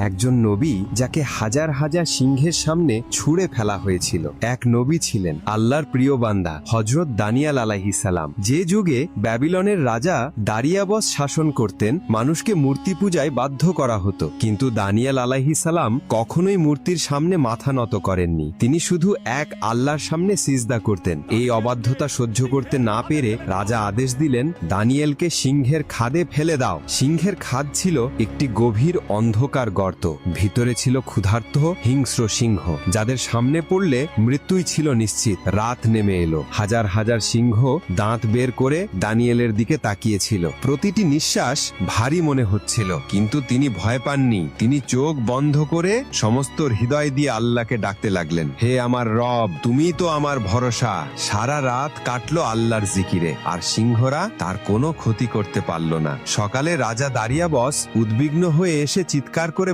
একজন নবী যাকে হাজার হাজার সিংহের সামনে ছুঁড়ে ফেলা হয়েছিল। এক নবী ছিলেন আল্লাহর প্রিয় বান্দা হযরত দানিয়েল আলাইহিস সালাম। যে যুগে ব্যাবিলনের রাজা দারিয়াবস শাসন করতেন, মানুষকে মূর্তি পূজায় বাধ্য করা হতো, কিন্তু দানিয়েল আলাইহিস সালাম কখনোই মূর্তির সামনে মাথা নত করেননি। তিনি শুধু এক আল্লাহর সামনে সিজদা করতেন। এই অবাধ্যতা সহ্য করতে না পেরে রাজা আদেশ দিলেন, দানিয়েলকে সিংহের খাদে ফেলে দাও। সিংহের খাদ ছিল একটি গভীর অন্ধকার গর্ত। ভিতরে ছিল ক্ষুধার্ত হিংস্র সিংহ, যাদের সামনে পড়লে মৃত্যুই ছিল নিশ্চিত। রাত নেমে এলো। হাজার হাজার সিংহ দাঁত বের করে দানিয়েলের দিকে তাকিয়েছিল। প্রতিটি নিঃশ্বাস ভারী মনে হচ্ছিল, কিন্তু তিনি ভয় পাননি। তিনি চোখ বন্ধ করে সমস্ত হৃদয় দিয়ে আল্লাহকে ডাকতে লাগলেন, হে আমার রব, তুমি তো আমার ভরসা। সারা রাত কাটলো আল্লাহর জিকিরে, আর সিংহরা তার কোনো ক্ষতি করতে পারল না। সকালে রাজা দারিয়াবস উদ্বিগ্ন হয়ে এসে চিৎকার করে